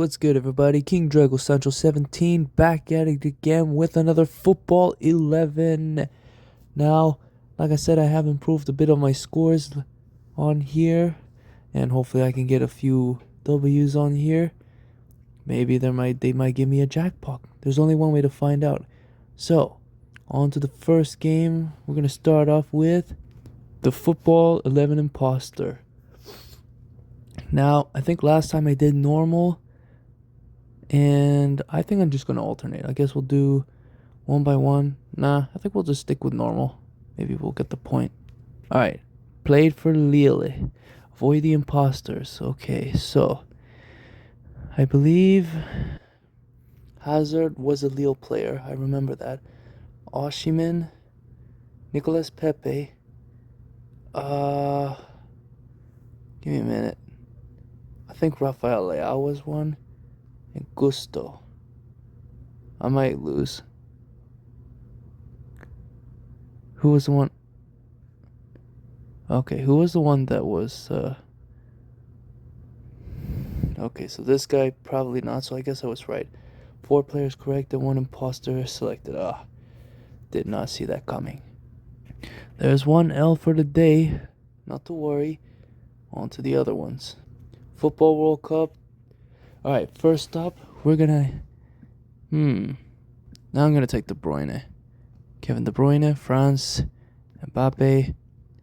What's good, everybody? King Drago Central 17 back at it again with another Football 11. Now, like I said, I have improved a bit on my scores on here, and hopefully I can get a few W's on here. Maybe they might give me a jackpot. There's only one way to find out. So, on to the first game. We're gonna start off with the Football 11 Imposter. Now, I think last time I did normal. And I think I'm just going to alternate. I guess we'll do one by one. Nah, I think we'll just stick with normal. Maybe we'll get the point. Alright. Played for Lille. Avoid the imposters. Okay, so I believe Hazard was a Lille player. I remember that. Oshiman. Nicolas Pepe. Give me a minute. I think Rafael Leao was one. And Gusto. I might lose. Who was the one? Okay, who was the one that was, Okay, so this guy probably not, so I guess I was right. 4 players correct and 1 imposter selected. Did not see that coming. There's 1 L for the day. Not to worry. On to the other ones. Football World Cup. Alright, first up, we're gonna... Now I'm gonna take De Bruyne. Kevin De Bruyne, France, Mbappe,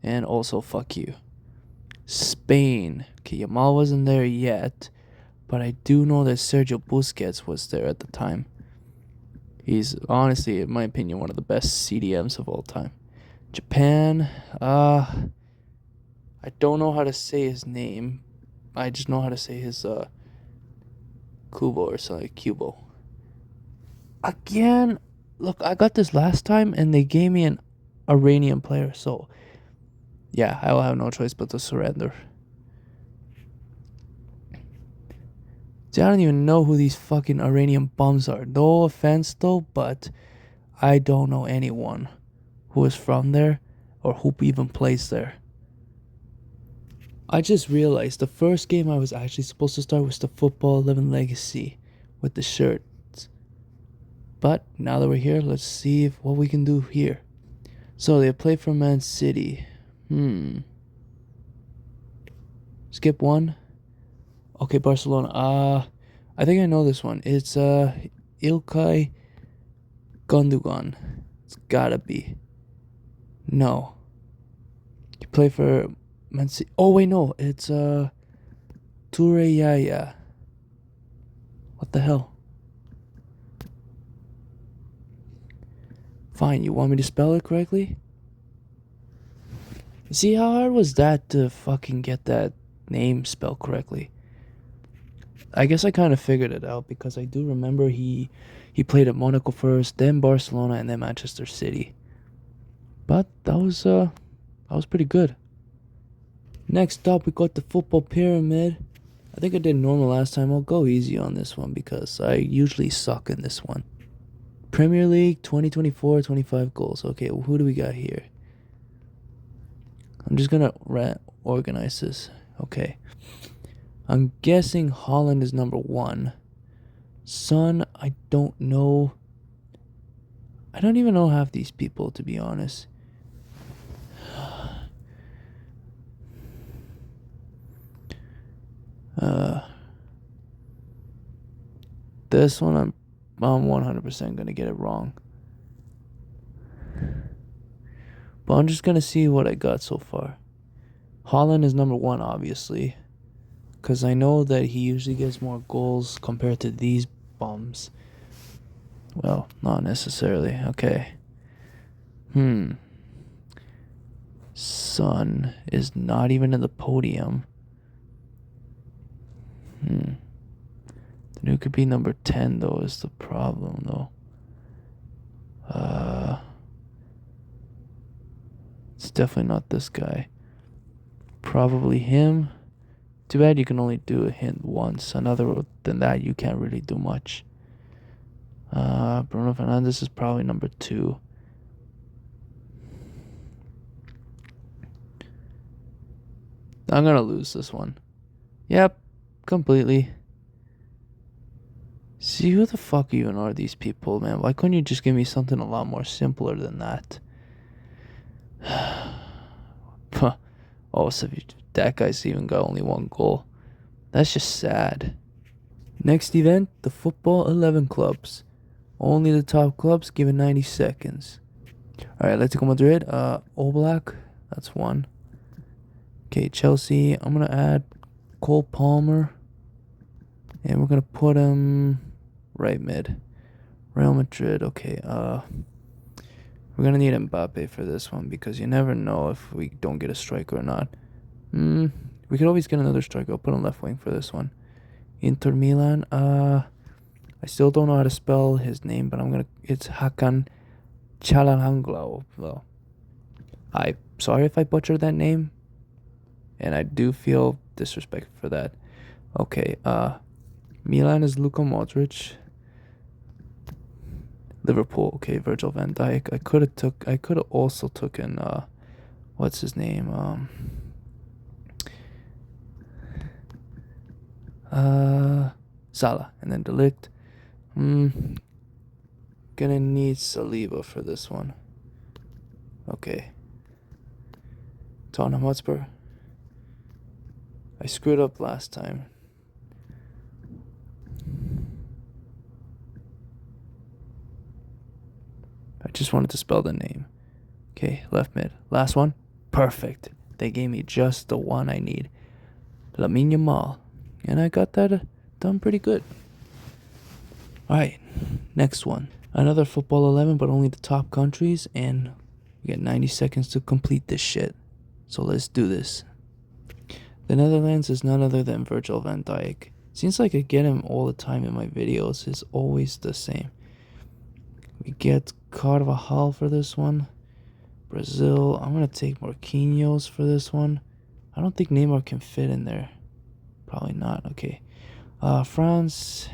and also fuck you. Spain. Okay, Yamal wasn't there yet, but I do know that Sergio Busquets was there at the time. He's honestly, in my opinion, one of the best CDMs of all time. Japan. I don't know how to say his name. I just know how to say his Kubo or something. Kubo. Again, look, I got this last time and they gave me an Iranian player, so yeah, I will have no choice but to surrender. See, I don't even know who these fucking Iranian bums are. No offense though, but I don't know anyone who is from there or who even plays there. I just realized the first game I was actually supposed to start was the Football 11 Legacy with the shirts. But now that we're here, let's see what we can do here. So they play for Man City. Skip one. Okay, Barcelona. I think I know this one. It's Ilkay Gundogan. It's gotta be. No. You play for Man City. Oh wait, no. It's Toure Yaya. What the hell? Fine, you want me to spell it correctly? See, how hard was that to fucking get that name spelled correctly? I guess I kind of figured it out because I do remember he played at Monaco first, then Barcelona, and then Manchester City. But that was pretty good. Next up, we got the Football Pyramid. I think I did normal last time. I'll go easy on this one because I usually suck in this one. Premier League 2024, 25 goals. Okay, well, who do we got here? I'm just gonna organize this. Okay. I'm guessing Holland is number 1. Son, I don't know. I don't even know half these people, to be honest. This one I'm 100% gonna get it wrong. But I'm just gonna see what I got so far. Holland is number 1, obviously. Because I know that he usually gets more goals compared to these bums. Well, not necessarily. Okay. Son is not even in the podium. The new could be number 10, though, is the problem, though. It's definitely not this guy. Probably him. Too bad you can only do a hint once. Another than that, you can't really do much. Bruno Fernandes is probably number 2. I'm gonna lose this one. Yep, completely. See, who the fuck even are these people, man? Why couldn't you just give me something a lot more simpler than that? Oh, so that guy's even got only one goal. That's just sad. Next event, the Football 11 clubs. Only the top clubs given 90 seconds. Alright, Atletico Madrid, Oblak, that's one. Okay, Chelsea, I'm gonna add Cole Palmer. And we're gonna put him right mid. Real Madrid, okay, we're gonna need Mbappe for this one because you never know if we don't get a striker or not. We could always get another striker. I'll put him left wing for this one. Inter Milan, I still don't know how to spell his name, but it's Hakan Çalhanoğlu. Well, I'm sorry if I butchered that name, and I do feel disrespect for that. Okay, Milan is Luka Modric. Liverpool, okay, Virgil van Dijk. I could have also taken what's his name? Salah, and then De Ligt. Gonna need Saliba for this one. Okay. Tottenham Hotspur. I screwed up last time. I just wanted to spell the name. Okay, left mid. Last one. Perfect. They gave me just the one I need. Lamine Yamal. And I got that done pretty good. Alright, next one. Another Football 11, but only the top countries. And we get 90 seconds to complete this shit. So let's do this. The Netherlands is none other than Virgil van Dijk. Seems like I get him all the time in my videos. It's always the same. We get Carvajal for this one. Brazil, I'm going to take Marquinhos for this one. I don't think Neymar can fit in there. Probably not. Okay. France,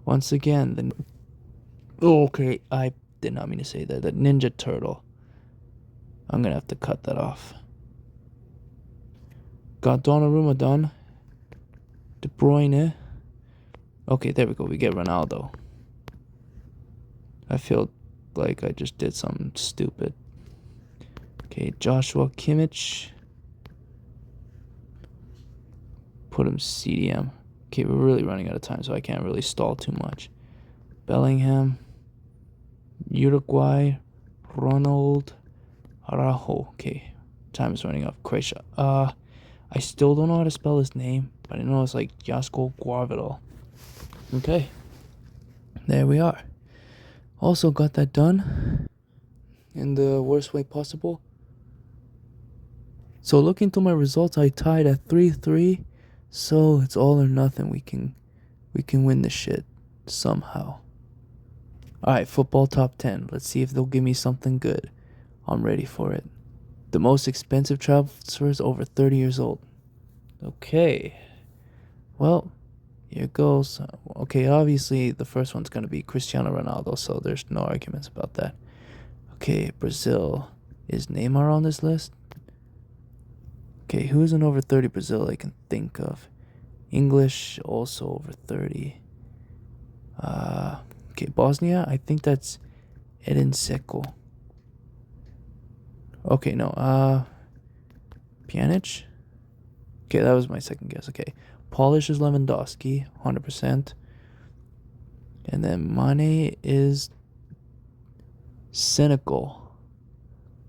once again, okay, I did not mean to say that. The Ninja Turtle. I'm going to have to cut that off. Got Donnarumma done. De Bruyne. Okay, there we go. We get Ronaldo. I feel like I just did something stupid. Okay, Joshua Kimmich. Put him CDM. Okay, we're really running out of time, so I can't really stall too much. Bellingham. Uruguay. Ronald Araujo. Okay, time is running up. Croatia. I still don't know how to spell his name, but I know it's like Jasko Guarvidal. Okay, there we are. Also got that done in the worst way possible. So looking to my results, I tied at 3-3. So it's all or nothing. We can win this shit somehow. Alright, football top 10. Let's see if they'll give me something good. I'm ready for it. The most expensive transfers over 30 years old. Okay. Well, here goes. Okay, obviously the first one's going to be Cristiano Ronaldo, so there's no arguments about that. Okay, Brazil. Is Neymar on this list? Okay, who isn't over 30 Brazil I can think of? English, also over 30. Okay, Bosnia, I think that's Edin Dzeko. Okay, no, Pjanic? Okay, that was my second guess. Okay, Polish is Lewandowski, 100%. And then Mane is Senegal.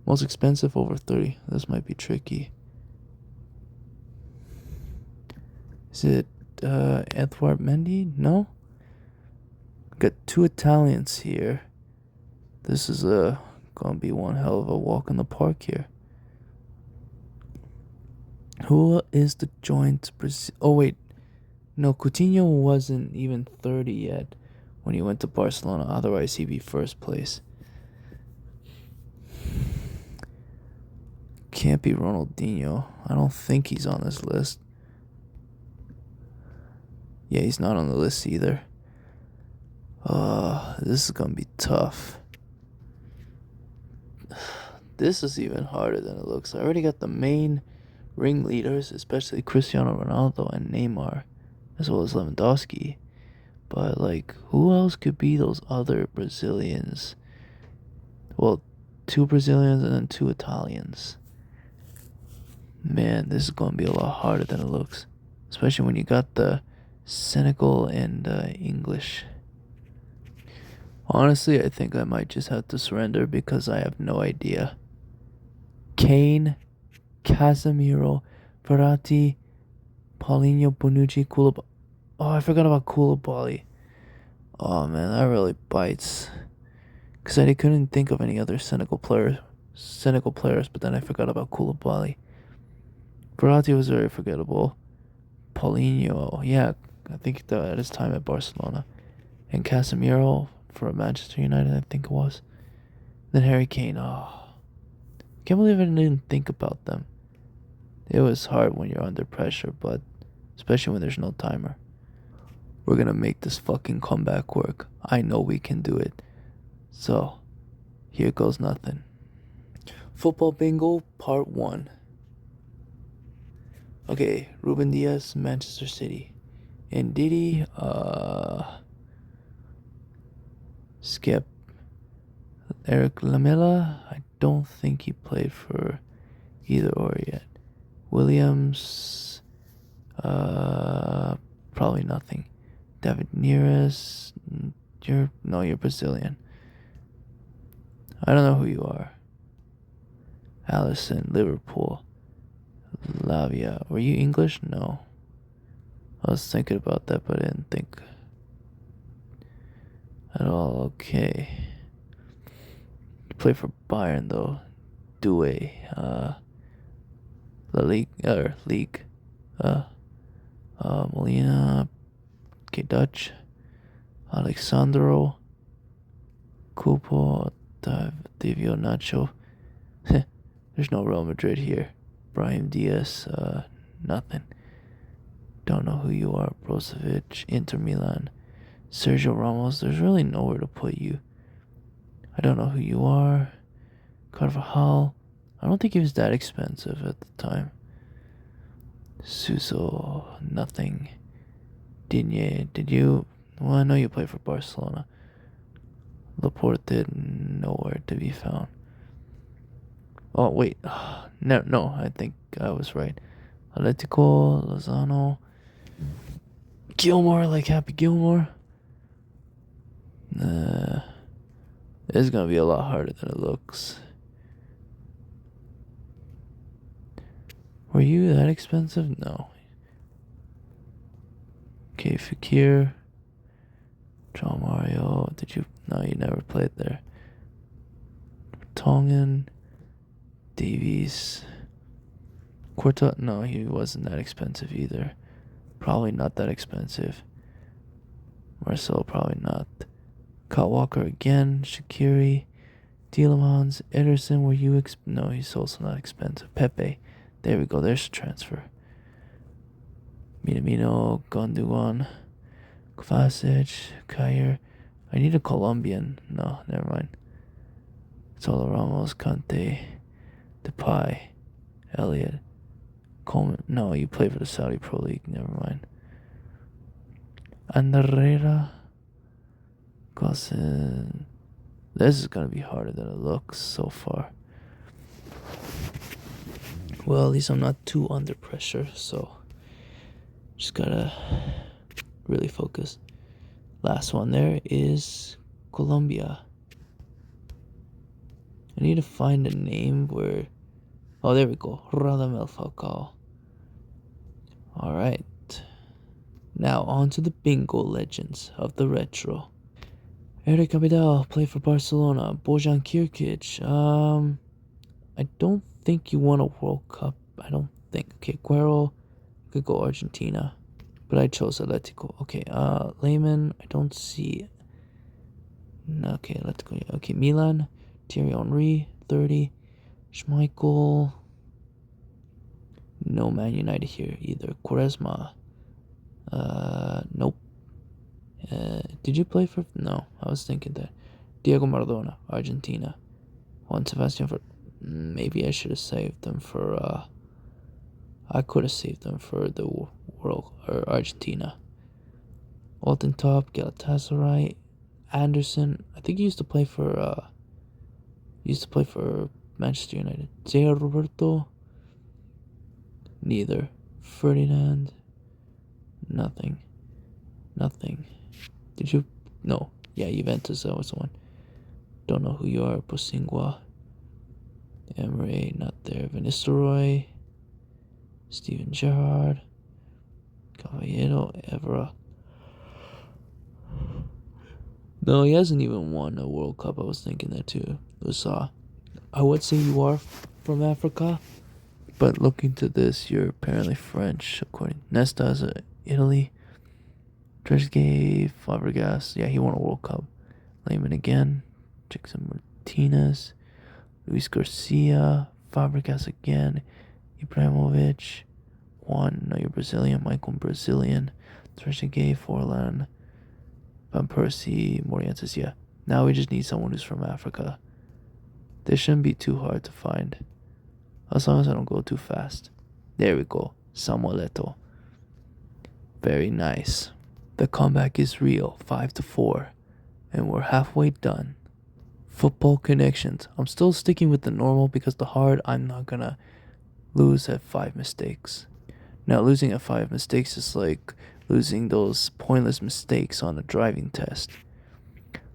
Most expensive, over 30. This might be tricky. Is it Edouard Mendy? No? Got two Italians here. This is gonna be one hell of a walk in the park here. Who is the joint Brazil? Oh wait, no, Coutinho wasn't even 30 yet when he went to Barcelona. Otherwise, he'd be first place. Can't be Ronaldinho. I don't think he's on this list. Yeah, he's not on the list either. This is gonna be tough. This is even harder than it looks. I already got the main ringleaders, especially Cristiano Ronaldo and Neymar, as well as Lewandowski. But, like, who else could be those other Brazilians? Well, 2 Brazilians and then 2 Italians. Man, this is going to be a lot harder than it looks. Especially when you got the Senegal and English. Honestly, I think I might just have to surrender because I have no idea. Kane, Casemiro, Verratti, Paulinho, Bonucci, Koulibaly. Oh, I forgot about Koulibaly. Oh man, that really bites. Because I couldn't think of any other Senegal players, but then I forgot about Koulibaly. Verratti was very forgettable. Paulinho, yeah, I think at his time at Barcelona. And Casemiro for Manchester United, I think it was. Then Harry Kane, oh. Can't believe I didn't think about them. It was hard when you're under pressure, but especially when there's no timer. We're gonna make this fucking comeback work. I know we can do it. So, here goes nothing. Football bingo, part 1. Okay, Ruben Diaz, Manchester City. And Didi, skip. Eric Lamela, I don't think he played for either or yet. Williams, probably nothing. David Neres, you're Brazilian. I don't know who you are. Allison, Liverpool. Lavia, were you English? No. I was thinking about that, but I didn't think at all. Okay. You play for Bayern though. Doué, La League, Molina, okay, Dutch, Alexandro, Cupo, Davio Nacho. There's no Real Madrid here. Brahim Diaz, nothing. Don't know who you are. Brozovic, Inter Milan. Sergio Ramos, there's really nowhere to put you. I don't know who you are. Carvajal, I don't think he was that expensive at the time. Suso, nothing. Digne, did you? Well, I know you played for Barcelona. Laporte, nowhere to be found. Oh, wait. No, I think I was right. Atletico, Lozano. Gilmore, like Happy Gilmore. It's gonna be a lot harder than it looks. Were you that expensive? No. Okay, Fakir. John Mario. Did you? No, you never played there. Tongan. Davies. Quarta. No, he wasn't that expensive either. Probably not that expensive. Marcel, probably not. Kyle Walker again. Shaqiri. Tielemans. Ederson, were you no, he's also not expensive. Pepe. There we go, there's a transfer. Minamino, Gonduan, Kovacic, Kair. I need a Colombian. No, never mind. Solo Ramos, Kante, Depay, Elliott, Coleman. No, you play for the Saudi Pro League. Never mind. Andorra, Gossen. This is gonna be harder than it looks so far. Well, at least I'm not too under pressure, so just gotta really focus. Last one there is Colombia. I need to find a name where... Oh, there we go. Radamel Falcao. Alright. Now on to the bingo legends of the retro. Eric Abidal, played for Barcelona. Bojan Kirkic. I don't think you won a World Cup. I don't think. Okay, Guerrero could go Argentina, but I chose Atletico. Okay, Lehmann, I don't see. Okay, let's go. Okay, Milan, Thierry Henry, 30. Schmeichel. No Man United here either. Quaresma. Nope. Did you play for? No, I was thinking that. Diego Maradona, Argentina. Juan Sebastian for. Maybe I should have saved them for. I could have saved them for the World or Argentina. Alton Top, Galatasaray, Anderson. I think he used to play for Manchester United. Zé Roberto, neither. Ferdinand, nothing. Did you? No. Yeah, Juventus, that was the one. Don't know who you are. Posingwa, Emre, not there. Van Nistelrooy, Steven Gerrard, Caballero, Evra. No, he hasn't even won a World Cup. I was thinking that too. I would say you are from Africa, but looking to this, you're apparently French, according. Nesta is Italy. Trezeguet, Fabregas, yeah, he won a World Cup. Lehmann again. Jackson Martinez, Luis Garcia, Fabregas again. Ibrahimovic, Juan, no, you're Brazilian. Michael, Brazilian. Trezeguet, Forlan, Van Persie, Morientes, yeah. Now we just need someone who's from Africa. This shouldn't be too hard to find, as long as I don't go too fast. There we go. Samuel Very nice. The comeback is real, 5-4, and we're halfway done. Football connections. I'm still sticking with the normal because the hard, I'm not gonna lose at 5 mistakes. Now, losing at 5 mistakes is like losing those pointless mistakes on a driving test.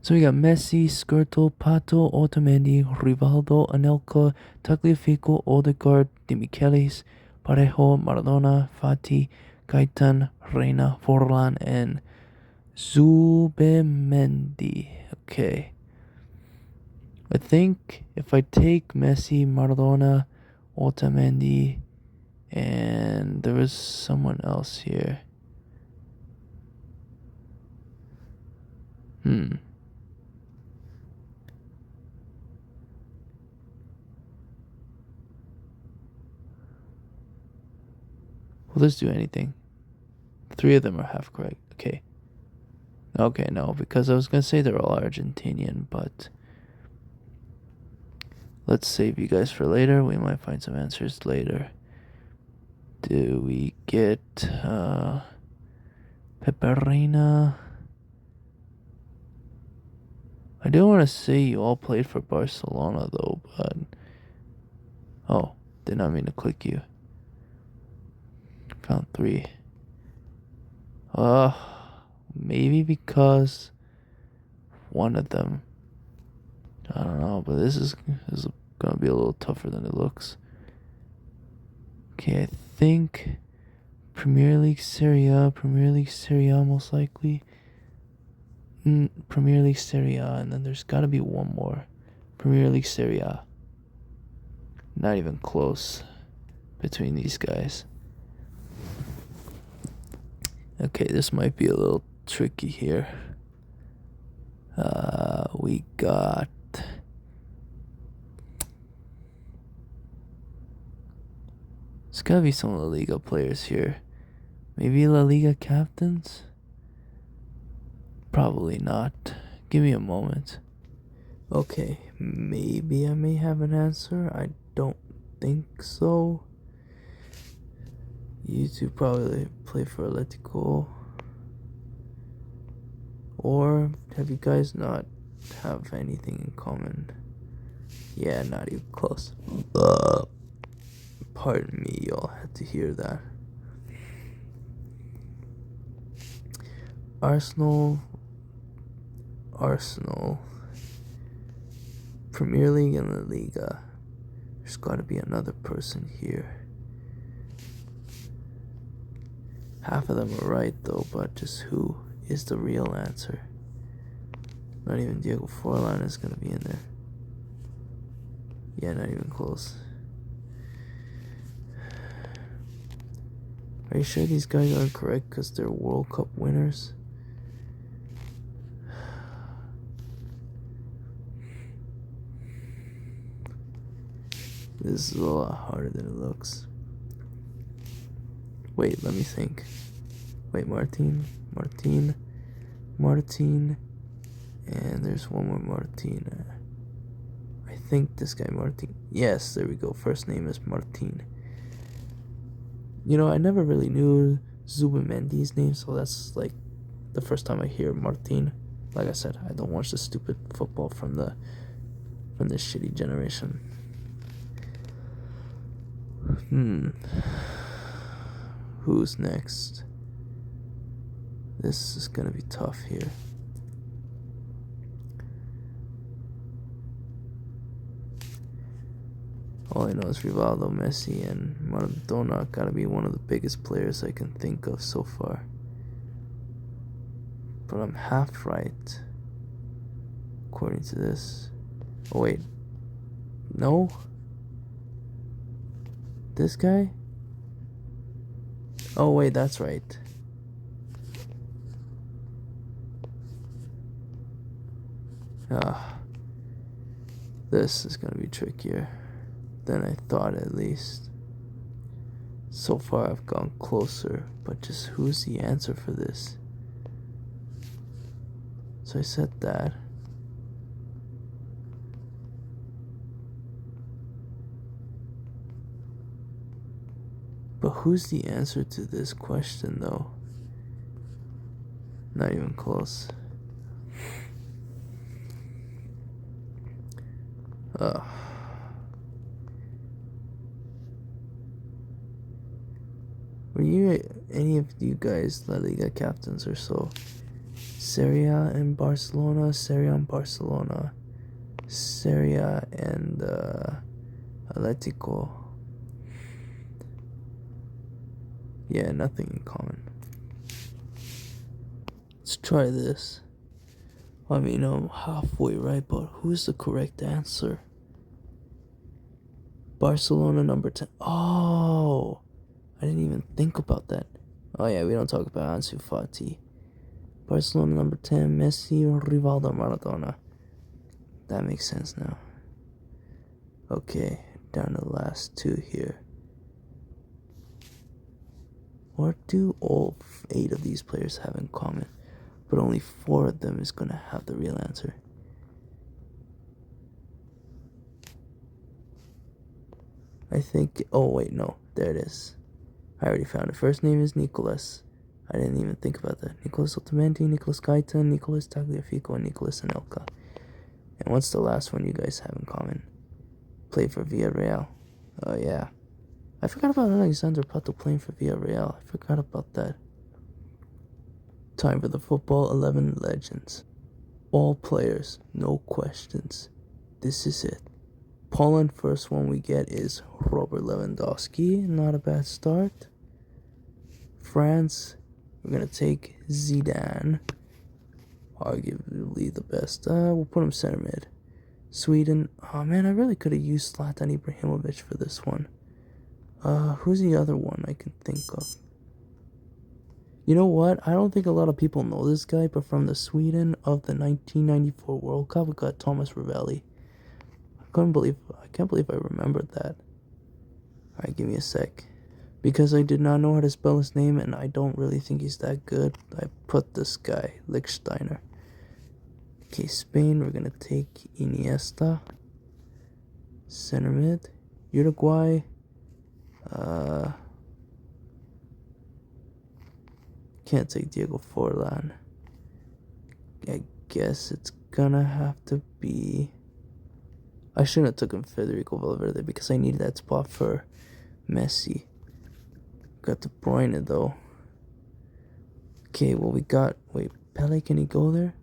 So we got Messi, Skirtle, Pato, Otamendi, Rivaldo, Anelka, Tagliafico, Odegaard, De Michelis, Parejo, Maradona, Fati, Gaitan, Reina, Forlan, and Zubimendi. Okay. I think if I take Messi, Maradona, Otamendi, and there was someone else here. Will this do anything? 3 of them are half correct. Okay, no, because I was going to say they're all Argentinian, but let's save you guys for later. We might find some answers later. Do we get Peperina? I do want to say you all played for Barcelona, though, but... Oh, did not mean to click you. Found 3. Maybe because one of them. I don't know, but this is gonna be a little tougher than it looks. Okay, I think Premier League Serie A most likely. Premier League Serie A, and then there's gotta be one more. Premier League Serie A. Not even close between these guys. Okay, this might be a little tricky here. We got... There's gotta be some La Liga players here. Maybe La Liga captains? Probably not. Give me a moment. Okay, maybe I may have an answer. I don't think so. You two probably play for Atletico. Or have you guys not have anything in common? Yeah, not even close. Pardon me, y'all had to hear that. Arsenal, Premier League and La Liga. There's gotta be another person here. Half of them are right though, but just who is the real answer? Not even Diego Forlan is gonna be in there. Yeah, not even close. Are you sure these guys aren't correct because they're World Cup winners? This is a lot harder than it looks. Wait, let me think. Wait, Martin, and there's one more Martin. I think this guy Martin. Yes, there we go. First name is Martin. You know, I never really knew Zubimendi's name, so that's like the first time I hear Martin. Like I said, I don't watch the stupid football from this shitty generation. Who's next? This is gonna be tough here. All I know is Rivaldo, Messi, and Maradona gotta be one of the biggest players I can think of so far. But I'm half right, according to this. Oh wait, no? This guy? Oh wait, that's right. This is gonna be trickier than I thought, at least. So far I've gone closer, but just who's the answer for this? So I said that. But who's the answer to this question, though? Not even close. Were you any of you guys La Liga captains or so? Serie A and Barcelona, Serie A and Barcelona, Serie A and Atletico. Yeah, nothing in common. Let's try this. I mean, I'm halfway right, but who's the correct answer? Barcelona number 10. Oh, I didn't even think about that. Oh yeah, we don't talk about Ansu Fati. Barcelona number 10, Messi, Rivaldo, Maradona. That makes sense now. Okay, down to the last two here. What do all 8 of these players have in common? But only 4 of them is gonna have the real answer. I think, oh wait, no, there it is. I already found it. First name is Nicolas. I didn't even think about that. Nicolas Otamendi, Nicolas Gaeta, Nicolas Tagliafico, and Nicolas Anelka. And what's the last one you guys have in common? Played for Villarreal. Oh yeah. I forgot about Alexander Pato playing for Villarreal. I forgot about that. Time for the Football 11 Legends. All players, no questions. This is it. Poland, first one we get is Robert Lewandowski. Not a bad start. France, we're going to take Zidane. Arguably the best. We'll put him center mid. Sweden, oh man, I really could have used Zlatan Ibrahimovic for this one. Who's the other one I can think of? You know what? I don't think a lot of people know this guy, but from the Sweden of the 1994 World Cup, we got Thomas Ravelli. I can't believe I remembered that. Alright, give me a sec. Because I did not know how to spell his name, and I don't really think he's that good, I put this guy, Lichtsteiner. Okay, Spain, we're gonna take Iniesta. Center mid. Uruguay. Can't take Diego Forlan. I guess it's gonna have to be... I shouldn't have taken Federico Valverde because I needed that spot for Messi. Got De Bruyne though. Okay, well we got... Wait, Pele, can he go there?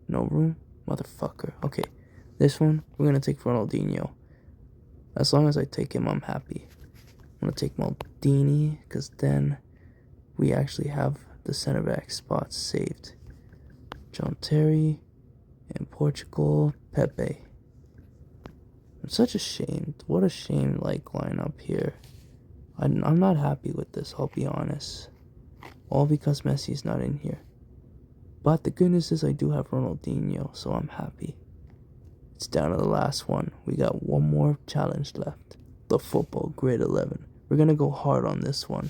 No room? Motherfucker. Okay, this one, we're gonna take Ronaldinho. As long as I take him, I'm happy. I'm gonna take Maldini, because then we actually have the center back spots saved. John Terry, and Portugal, Pepe. It's such a shame. What a shame, like, lineup here. I'm not happy with this, I'll be honest. All because Messi's not in here. But the good news is I do have Ronaldinho, so I'm happy. It's down to the last one. We got one more challenge left. The Football Grade 11. We're gonna go hard on this one.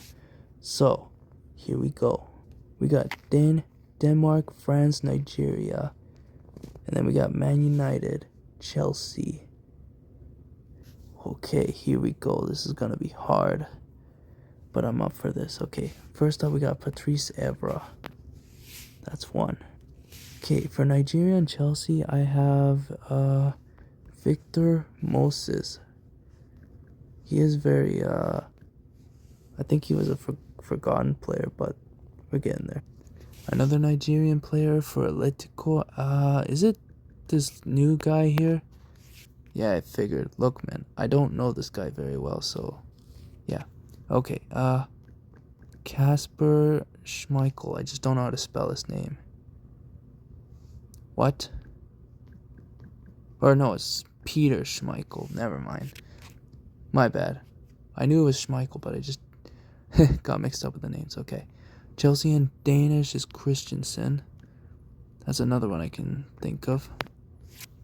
So, here we go. We got Denmark, France, Nigeria. And then we got Man United, Chelsea. Okay, here we go. This is gonna be hard. But I'm up for this. Okay, first up we got Patrice Evra. That's one. Okay, for Nigeria and Chelsea, I have Victor Moses. He is very, I think he was a forgotten player, but we're getting there. Another Nigerian player for Atletico. Is it this new guy here? Yeah, I figured. Look, man, I don't know this guy very well, so yeah. Okay, Kasper Schmeichel. I just don't know how to spell his name. What? Or no, it's Peter Schmeichel. Never mind. My bad. I knew it was Schmeichel, but I just got mixed up with the names. Okay. Chelsea in Danish is Christensen. That's another one I can think of.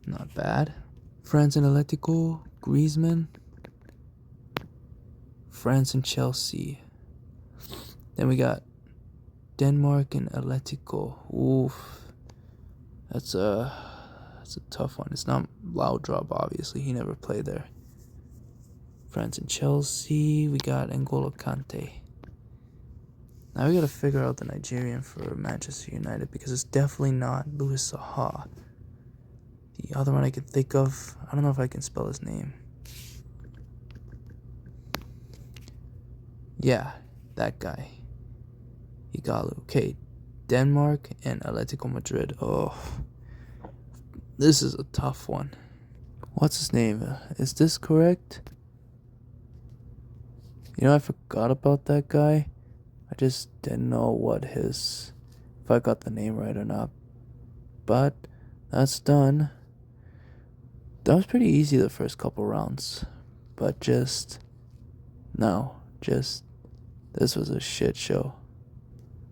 Not bad. France and Atletico, Griezmann. France and Chelsea. Then we got Denmark and Atletico. Oof. That's a tough one. It's not Laudrup, obviously. He never played there. France and Chelsea. We got N'Golo Kante. Now we gotta figure out the Nigerian for Manchester United because it's definitely not Louis Saha. The other one I can think of, I don't know if I can spell his name. Yeah, that guy. Igalu. Okay, Denmark and Atletico Madrid. Oh, this is a tough one. What's his name? Is this correct? You know, I forgot about that guy. I just didn't know if I got the name right or not. But that's done. That was pretty easy the first couple rounds. But this was a shit show.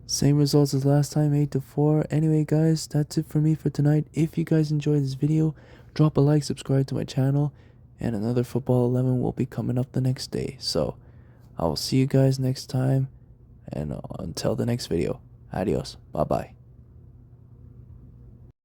Same results as last time, 8-4. Anyway, guys, that's it for me for tonight. If you guys enjoyed this video, drop a like, subscribe to my channel, and another Football 11 will be coming up the next day. So, I will see you guys next time, and until the next video, adios, bye-bye.